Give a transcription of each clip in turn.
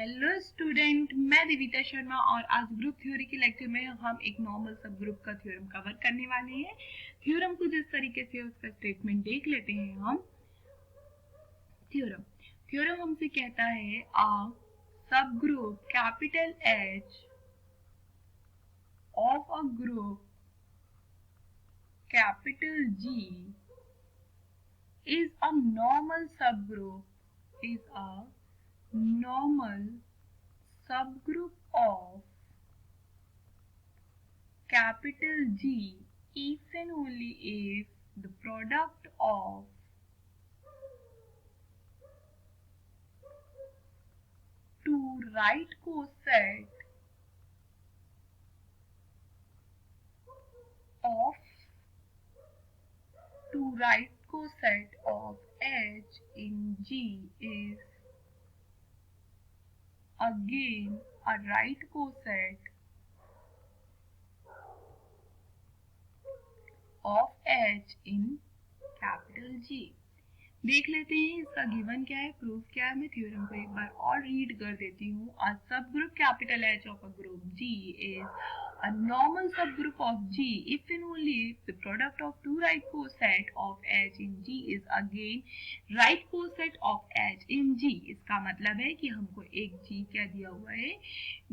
Hello student, मैं देविता शर्मा और आज ग्रुप थ्योरी के लेक्चर में हम एक नॉर्मल सब ग्रुप का थ्योरम कवर करने वाले हैं। थ्योरम को जिस तरीके से उसका स्टेटमेंट देख लेते हैं हम। थ्योरम हमसे कहता है अ सब group capital H of a group capital G is a normal subgroup of capital G if and only if the product of two right coset of H in G is again a right coset of H in capital G। देख लेते हैं इसका given क्या है, proof क्या है। मैं theorem को एक बार और रीड कर देती हूँ। अ सब group capital H of a group G is a normal subgroup of G if and only if the product of two right coset of H in G is again right coset of H in G। इसका मतलब है कि हमको एक G क्या दिया हुआ है,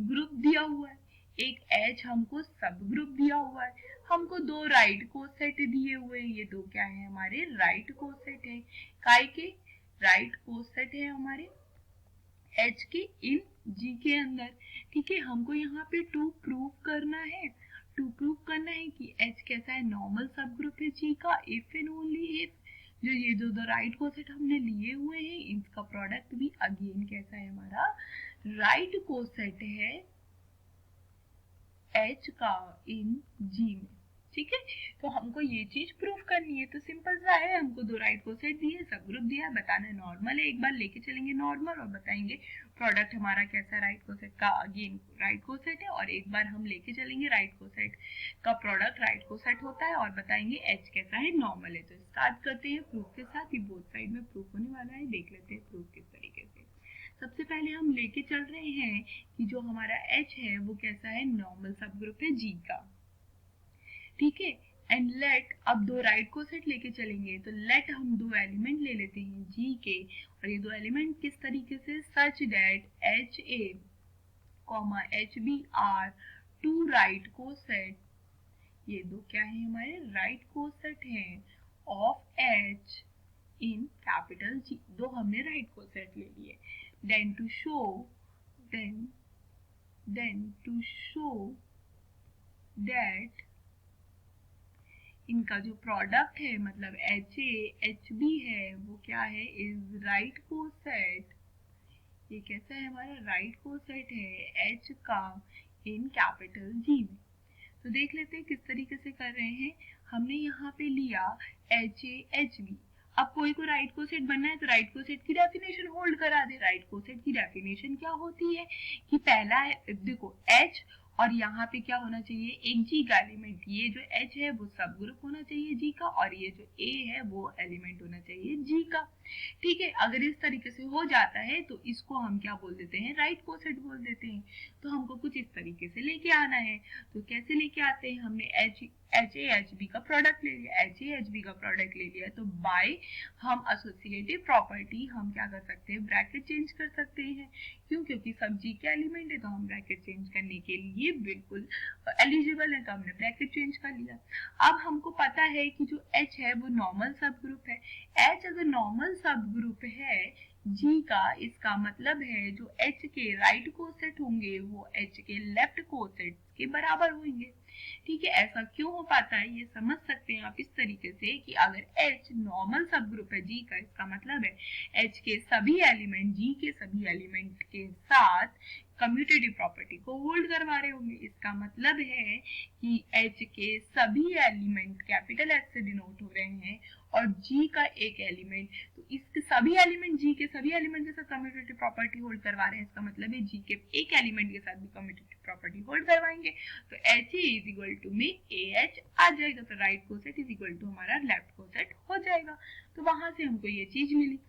ग्रुप दिया हुआ है, एक H हमको सब ग्रुप दिया हुआ है, हमको दो राइट कोसेट दिए हुए हैं। ये दो क्या है, हमारे राइट कोसेट है। काय के राइट कोसेट है हमारे H के इन G के अंदर। ठीक है, हमको यहाँ पे टू प्रूव करना है कि H कैसा है, नॉर्मल सब ग्रुप है G का इफ एंड ओनली इफ जो ये दो राइट कोसेट हमने लिए हुए हैं इसका प्रोडक्ट भी अगेन कैसा है, हमारा राइट कोसेट है H का इन G में। ठीक है, तो हमको ये चीज प्रूफ करनी है। तो सिंपल सा है, हमको दो राइट कोसेट दिए, सब ग्रुप दिया, बताना है नॉर्मल है। एक बार लेके चलेंगे नॉर्मल और बताएंगे प्रोडक्ट हमारा कैसा है, राइट कोसेट का अगेन राइट कोसेट है। और एक बार हम लेके चलेंगे राइट कोसेट का प्रोडक्ट राइट कोसेट होता है और बताएंगे H कैसा है, नॉर्मल है। तो स्टार्ट करते हैं प्रूफ के साथ। ये बोथ साइड में प्रूफ होने वाला है, देख लेते हैं प्रूफ किस तरीके से। सबसे पहले हम लेके चल रहे हैं कि जो हमारा H है वो कैसा है, नॉर्मल सब ग्रुप है G का। ठीक है, एंड लेट, अब दो राइट कोसेट लेके चलेंगे तो लेट हम दो एलिमेंट ले लेते हैं G के। और ये दो एलिमेंट किस तरीके से, such that HA, HB are two right coset. ये दो क्या है, हमारे राइट कोसेट हैं of H in capital G। दो हमने राइट कोसेट ले लिए। देन टू शो दैट इनका जो प्रोडक्ट है, मतलब HB है, वो क्या है, इज राइट कोसेट। ये कैसा है, हमारा राइट कोसेट है H का इन कैपिटल G में। तो देख लेते हैं किस तरीके से कर रहे हैं। हमने यहाँ पे लिया HB। अब कोई को राइट कोसेट बनना है तो राइट कोसेट की डेफिनेशन होल्ड करा दे। राइट कोसेट की डेफिनेशन क्या होती है कि पहला है, देखो H और यहाँ पे क्या होना चाहिए, एक G का एलिमेंट। ये जो H है वो सब ग्रुप होना चाहिए G का, और ये जो A है वो एलिमेंट होना चाहिए G का। ठीक है, अगर इस तरीके से हो जाता है तो इसको हम क्या बोल देते हैं, राइट कोसेट बोल देते हैं। तो हमको कुछ इस तरीके से लेके आना है। तो कैसे लेके आते हैं, हमने HAHB का प्रोडक्ट ले लिया, HAHB का प्रोडक्ट ले लिया तो बाय हम एसोसिएटिव प्रॉपर्टी हम क्या कर सकते हैं, ब्रैकेट चेंज कर सकते हैं। क्यों, क्योंकि सब G के एलिमेंट है तो हम ब्रैकेट चेंज करने के लिए बिल्कुल एलिजिबल है, तो हमने ब्रैकेट चेंज कर लिया। अब हमको पता है कि जो H है वो नॉर्मल सब ग्रुप है। H अगर नॉर्मल सब ग्रुप है G का, इसका मतलब है जो H के राइट कोसेट होंगे वो H के लेफ्ट कोसेट के बराबर होंगे। ठीक है, ऐसा क्यों हो पाता है ये समझ सकते हैं आप इस तरीके से कि अगर H नॉर्मल सब ग्रुप है G का, इसका मतलब है H के सभी एलिमेंट G के सभी एलिमेंट के साथ कम्यूटेटिव प्रॉपर्टी को होल्ड करवा रहे होंगे। इसका मतलब है कि H के सभी एलिमेंट कैपिटल H से डिनोट हो रहे हैं और G का एक एलिमेंट, तो इसके सभी एलिमेंट G के सभी एलिमेंट के साथ कम्यूटेटिव प्रॉपर्टी होल्ड करवा रहे हैं। इसका मतलब है G के एक एलिमेंट के साथ भी कम्यूटेटिव प्रॉपर्टी होल्ड करवाएंगे तो HA इज इक्वल टू में AH आ जाएगा। तो right coset is equal to हमारा लेफ्ट कोसेट हो जाएगा। तो वहां से हमको ये चीज मिली।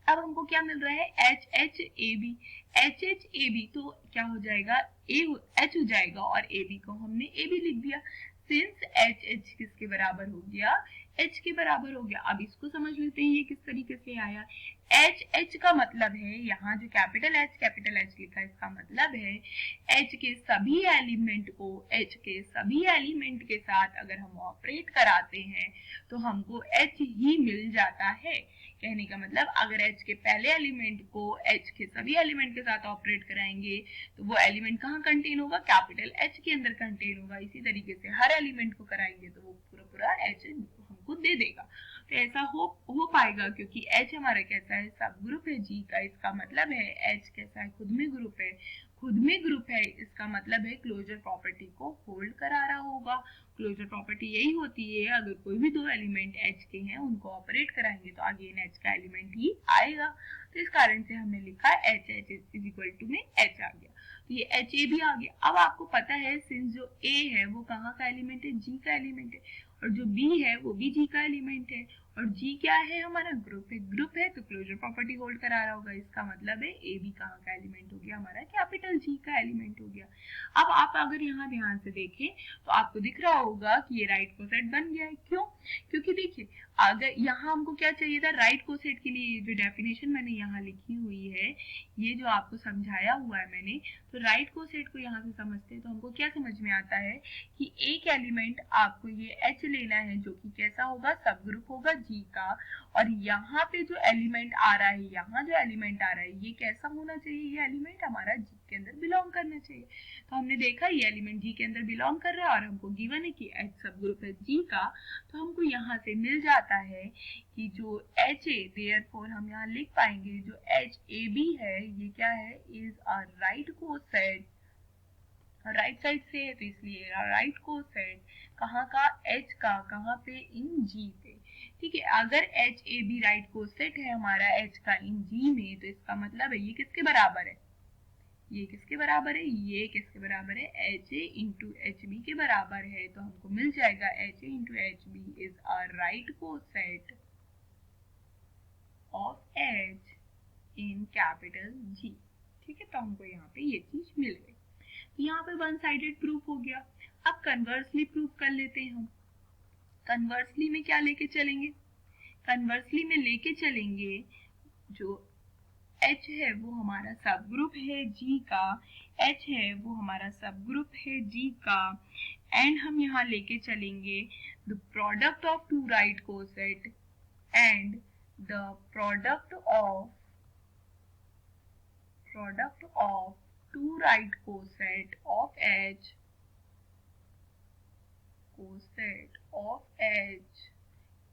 अब हमको क्या मिल रहा है, H H A B, H H A B, तो क्या हो जाएगा, एच हो जाएगा और ए बी को हमने ए बी लिख दिया। सिंस एच एच किसके बराबर हो गया, एच के बराबर हो गया। अब इसको समझ लेते हैं ये किस तरीके से आया। एच एच का मतलब है, यहाँ जो कैपिटल एच लिखा है, इसका मतलब है एच के सभी एलिमेंट को एच के सभी एलिमेंट के साथ अगर हम ऑपरेट कराते हैं तो हमको एच ही मिल जाता है। कहने का मतलब अगर एच के पहले एलिमेंट को एच के सभी एलिमेंट के साथ ऑपरेट कराएंगे तो वो एलिमेंट कहाँ कंटेन होगा, कैपिटल एच के अंदर कंटेन होगा। इसी तरीके से हर एलिमेंट को कराएंगे तो वो पूरा पूरा एच हमको दे देगा। तो ऐसा हो पाएगा क्योंकि एच हमारा कैसा है, सब ग्रुप है जी का। इसका मतलब है एच कैसा है, खुद में ग्रुप है। खुद में ग्रुप है इसका मतलब है क्लोजर प्रॉपर्टी को होल्ड करा रहा होगा। क्लोजर प्रॉपर्टी यही होती है, अगर कोई भी दो एलिमेंट एच के हैं उनको ऑपरेट कराएंगे तो आगे एच का एलिमेंट ही आएगा। तो इस कारण से हमने लिखा H H is equal to में एच आ गया, तो ये एच ए भी आ गया। अब आपको पता है सिंस जो ए है वो कहाँ का एलिमेंट है, जी का एलिमेंट है, और जो बी है वो भी जी का एलिमेंट है, और जी क्या है, हमारा ग्रुप है। ग्रुप है तो क्लोजर प्रॉपर्टी होल्ड करा रहा होगा। इसका मतलब है ए बी कहाँ का एलिमेंट हो गया, हमारा कैपिटल जी का एलिमेंट हो गया। अब आप अगर यहाँ ध्यान से देखें तो आपको दिख रहा होगा कि ये राइट कोसेट बन गया है। क्यों, क्योंकि देखिए अगर यहाँ हमको क्या चाहिए था, राइट कोसेट के लिए जो डेफिनेशन मैंने यहाँ लिखी हुई है, ये जो आपको समझाया हुआ है मैंने, तो राइट कोसेट को यहाँ से समझते हैं तो हमको क्या समझ में आता है कि एक एलिमेंट आपको ये एच लेना है जो कि कैसा होगा, सब ग्रुप होगा जी का, और यहाँ पे जो एलिमेंट आ रहा है, यहाँ जो एलिमेंट आ रहा है ये कैसा होना चाहिए, ये एलिमेंट हमारा जी के अंदर बिलोंग करना चाहिए। तो हमने देखा ये एलिमेंट जी के अंदर बिलोंग कर रहा है और हमको गिवन है कि एच सब ग्रुप है जी का, तो हमको यहाँ से मिल जाता है कि जो एच ए, देयरफॉर हम यहाँ लिख पाएंगे जो एच ए बी है ये क्या है, is a right coset, right side से है तो इसलिए राइट कोसेट कहाँ का, एच का, कहाँ पे, इन जी पे। ठीक है, अगर H A B right coset है हमारा एच का इन जी में, तो इसका मतलब है ये किसके बराबर है, ये किसके बराबर है, ये किसके बराबर है, H A into H B के बराबर है। तो हमको मिल जाएगा H A into H B is a right coset of H in capital G. ठीक है, तो हमको यहाँ पे ये चीज मिल गई। तो यहाँ पे वन साइडेड प्रूफ हो गया। अब कन्वर्सली प्रूफ कर लेते हैं हम। कन्वर्सली में क्या लेके चलेंगे, कन्वर्सली में लेके चलेंगे जो H है वो हमारा सब ग्रुप है G का, H है वो हमारा सब ग्रुप है G का, एंड हम यहाँ लेके चलेंगे the product of two right coset and the product of two right coset of H, coset of H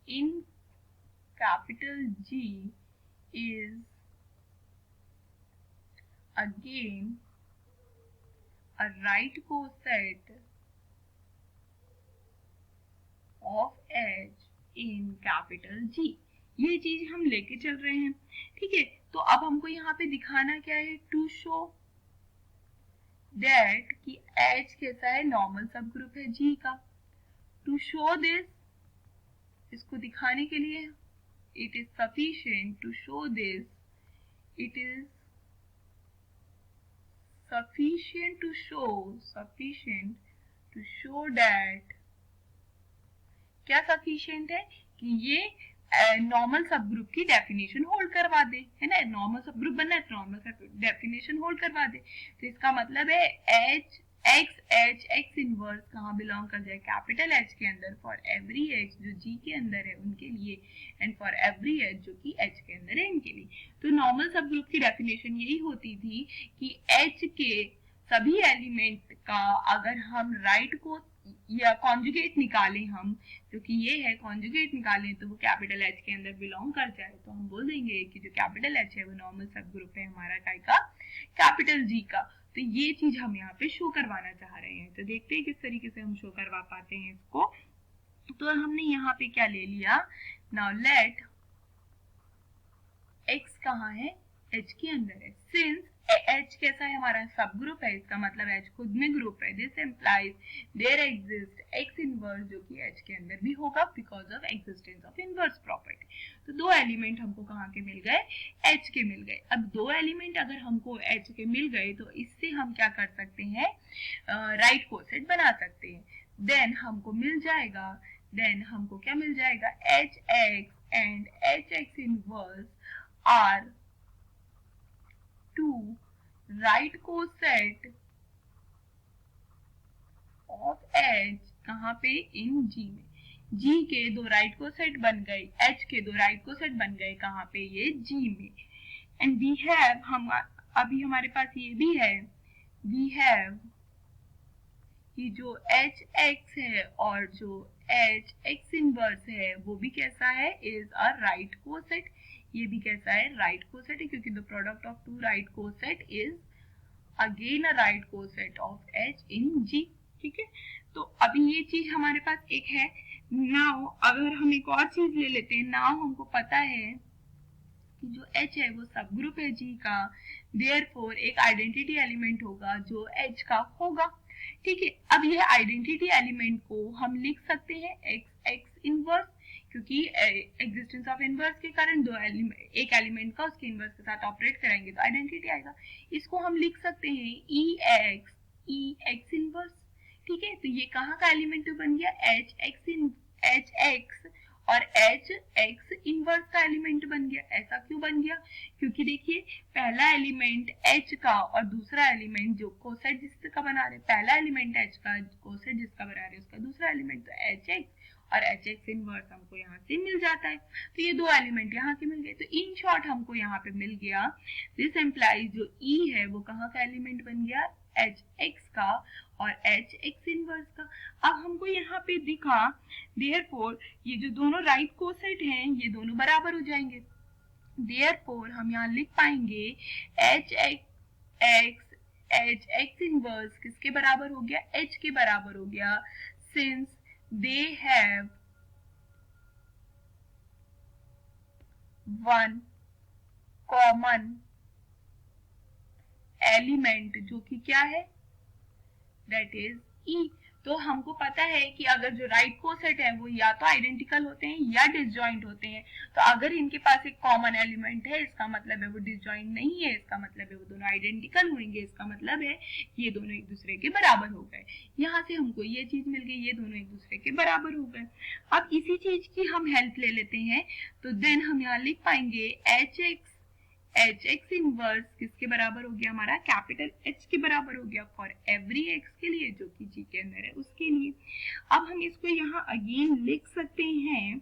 in capital G is again a right coset of H in capital G। ये चीज हम लेके चल रहे हैं। ठीक है, तो अब हमको यहाँ पे दिखाना क्या है, टू शो दैट कि H कैसा है, नॉर्मल सब ग्रुप है G का। टू शो दिस, इसको दिखाने के लिए it is sufficient to show this, it is sufficient to show that, क्या सफिशिएंट है कि ये नॉर्मल सब ग्रुप की डेफिनेशन होल्ड करवा दे, है ना, नॉर्मल सब ग्रुप बनना है तो नॉर्मल सब डेफिनेशन होल्ड करवा दे। तो इसका मतलब है एच एक्स इनवर्स कहाँ बिलोंग कर जाए, कैपिटल एच के अंदर, फॉर एवरी एच जो जी के अंदर है उनके लिए, एंड फॉर एवरी एच जो कि एच के अंदर है इनके लिए। तो नॉर्मल सब ग्रुप की डेफिनेशन यही होती थी कि एच के सभी एलिमेंट का अगर हम राइट को या कॉन्जुगेट निकालें, हम जो कि ये है कॉन्जुगेट निकालें तो वो कैपिटल एच के अंदर बिलोंग कर जाए, तो हम बोल देंगे कि जो कैपिटल एच है वो नॉर्मल सब ग्रुप है हमारा काय का, कैपिटल जी का। तो ये चीज हम यहाँ पे शो करवाना चाह रहे हैं। तो देखते हैं किस तरीके से हम शो करवा पाते हैं इसको। तो हमने यहाँ पे क्या ले लिया, नाउ लेट x कहाँ है, h के अंदर है, सिंस h कैसा है हमारा, सब ग्रुप है, इसका मतलब H खुद में ग्रुप है। This implies there exist X inverse जो कि H के अंदर भी होगा because of existence of inverse property. तो दो एलिमेंट हमको कहाँ के मिल गए, H के मिल गए। अब दो एलिमेंट अगर हमको H के मिल गए तो इससे हम क्या कर सकते हैं, राइट कोसेट बना सकते हैं। देन हमको मिल जाएगा, देन हमको क्या मिल जाएगा, HX and HX inverse are two right coset of H, कहाँ पे, इन G में। G के दो राइट कोसेट बन गए, H के दो राइट कोसेट बन गए, कहाँ पे, ये G में। एंड वी हैव, हम अभी हमारे पास ये भी है, वी हैव कि जो HX है और जो HX इनवर्स है वो भी कैसा है, इज अ राइट कोसेट। ये भी कैसा है, राइट कोसेट है, क्योंकि the product of two right coset is again a right coset of H in G। ठीक है, तो अभी ये चीज हमारे पास एक है। नाउ अगर हम एक और चीज ले लेते हैं, नाउ हमको पता है कि जो H है वो सब ग्रुप है G का, देयरफॉर एक आइडेंटिटी एलिमेंट होगा जो H का होगा। ठीक है, अब ये आइडेंटिटी एलिमेंट को हम लिख सकते हैं X इनवर्स, क्योंकि एग्जिस्टेंस ऑफ इनवर्स के कारण दो एलिमेंट, एक एलिमेंट का उसके इनवर्स के साथ ऑपरेट कराएंगे तो आइडेंटिटी आएगा। इसको हम लिख सकते हैं EX इनवर्स। ठीक है, तो ये कहाँ का एलिमेंट बन गया, HX और HX इनवर्स का एलिमेंट बन गया। ऐसा क्यों बन गया, क्योंकि देखिए पहला एलिमेंट H का और दूसरा एलिमेंट जो कोसेट जिसका बना रहे, पहला एलिमेंट H का, कोसेट जिसका बना रहे उसका दूसरा एलिमेंट तो HX और HX इनवर्स हमको यहाँ से मिल जाता है। तो ये दो एलिमेंट यहाँ के मिल गए। तो इन शॉर्ट हमको यहाँ पे मिल गया, दिस एम्प्लाइज जो E है वो कहाँ का एलिमेंट बन गया, HX का और HX इनवर्स का। अब हमको यहाँ पे दिखा, देयरफॉर ये जो दोनों राइट कोसेट हैं ये दोनों बराबर हो जाएंगे। देयरफॉर हम यहाँ लिख पाएंगे HX इनवर्स किसके बराबर हो गया, H के बराबर हो गया, since they have one common element जो कि क्या है, दैट इज E। तो हमको पता है कि अगर जो राइट कोसेट है वो या तो आइडेंटिकल होते हैं या डिसजॉइंट होते हैं। तो अगर इनके पास एक कॉमन एलिमेंट है इसका मतलब है वो डिसजॉइंट नहीं है, इसका मतलब है वो दोनों आइडेंटिकल होंगे, इसका मतलब है कि ये दोनों एक दूसरे के बराबर हो गए। यहाँ से हमको ये चीज मिल गई, ये दोनों एक दूसरे के बराबर हो गए। अब इसी चीज की हम हेल्प ले लेते हैं, तो देन हम यहाँ लिख पाएंगे HX इनवर्स किसके बराबर हो गया, हमारा कैपिटल H के बराबर हो गया फॉर एवरी X के लिए जो कि G के अंदर है उसके लिए। अब हम इसको यहाँ अगेन लिख सकते हैं,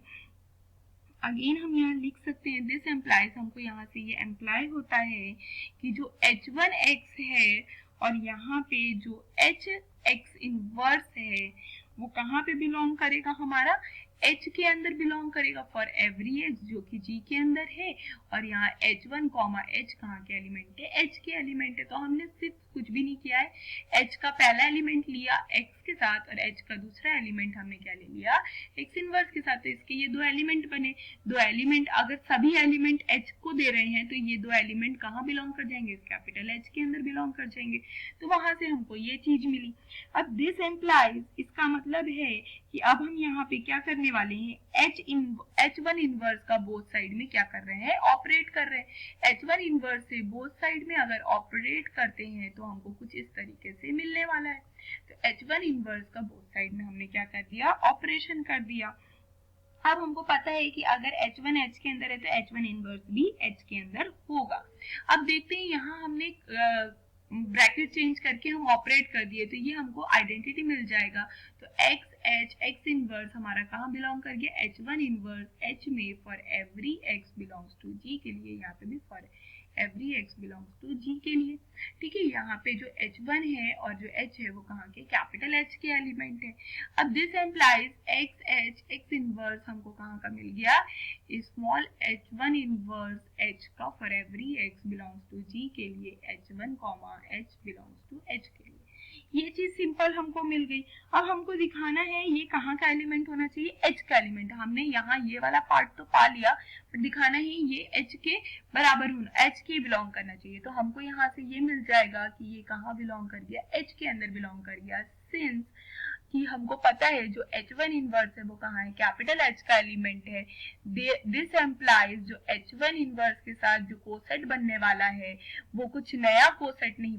अगेन हम यहाँ लिख सकते हैं, दिस एम्प्लाइज, हमको यहाँ से ये एम्प्लाई होता है कि जो H1X है और यहाँ पे जो HX इनवर्स है वो कहाँ पे बिलोंग करेगा, हमारा H के अंदर बिलोंग करेगा फॉर एवरी X जो कि G के अंदर है। और यहाँ H1, H कहाँ के एलिमेंट है, H के एलिमेंट है। तो हमने सिर्फ कुछ भी नहीं किया है, H का पहला एलिमेंट लिया X के साथ और H का दूसरा एलिमेंट हमने क्या ले लिया, X इनवर्स के साथ। तो इसके ये दो एलिमेंट बने। दो एलिमेंट, अगर सभी एलिमेंट H को दे रहे हैं तो ये दो एलिमेंट कहाँ बिलोंग कर जाएंगे, कैपिटल H के अंदर बिलोंग कर जाएंगे। तो वहां से हमको ये चीज मिली। अब दिस एम्प्लाइज, इसका मतलब है कि अब हम यहाँ पे क्या करने वाले हैं, H1 इनवर्स का बोथ साइड में क्या कर रहे हैं, ऑपरेट कर रहे हैं। H1 इनवर्स से बोथ साइड में अगर ऑपरेट करते हैं तो हमको कुछ इस तरीके से मिलने वाला है। तो H1 इनवर्स का बोथ साइड में हमने क्या कर दिया, ऑपरेशन कर दिया। अब हमको पता है कि अगर H1 H के अंदर है तो H1 इनवर्स भी H के अंदर होगा। अब देखते हैं, यहाँ हमने ब्रैकेट चेंज करके हम ऑपरेट कर दिए तो ये हमको आइडेंटिटी मिल जाएगा। तो X इनवर्स हमारा कहाँ बिलोंग कर गया, H1 इनवर्स H में for every X belongs to G के लिए, यहाँ पे भी for every X belongs to G के लिए। ठीक है, यहाँ पे जो H1 है और जो H है वो कहाँ के, कैपिटल H के एलिमेंट है। अब दिस एम्प्लाइज X इनवर्स हमको कहाँ का मिल गया, स्मॉल H1 इनवर्स H का for every X belongs to G के लिए, H1, H belongs to H के लिए। ये चीज सिंपल हमको मिल गई। अब हमको दिखाना है ये कहाँ का एलिमेंट होना चाहिए, एच का एलिमेंट। हमने यहाँ ये वाला पार्ट तो पा लिया, बट दिखाना है ये एच के बराबर होना, एच के बिलोंग करना चाहिए। तो हमको यहाँ से ये मिल जाएगा कि ये कहाँ बिलोंग कर गया, एच के अंदर बिलोंग कर गया। सिंस कि हमको पता है जो H1 इनवर्स है वो कहाँ है, कैपिटल H का एलिमेंट है। दिस एम्प्लाइज जो H1 इनवर्स के साथ जो कोसेट बनने वाला है वो कुछ नया कोसेट नहीं